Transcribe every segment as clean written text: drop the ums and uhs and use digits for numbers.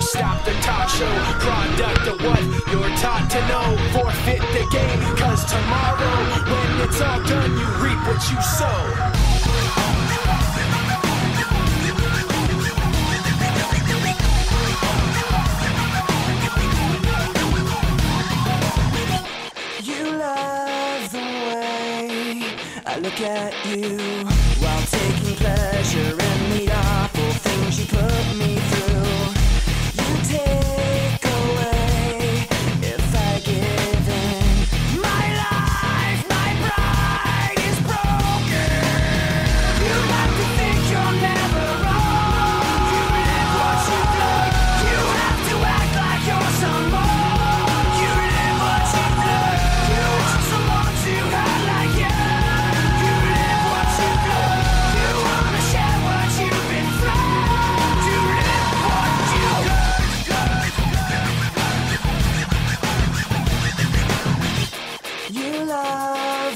stop the talk show. Product of what you're taught to know. Forfeit the game, cause tomorrow, when it's all done, you reap what you sow. I look at you while taking pleasure in the awful things you put me through. You take away if I give in. My life, my pride is broken. You like to think you're never wrong. You live what you think. You have to act like you're someone. You live what you think. You want someone to have like you.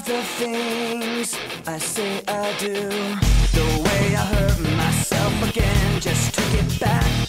The things I say I do, the way I hurt myself again just to get back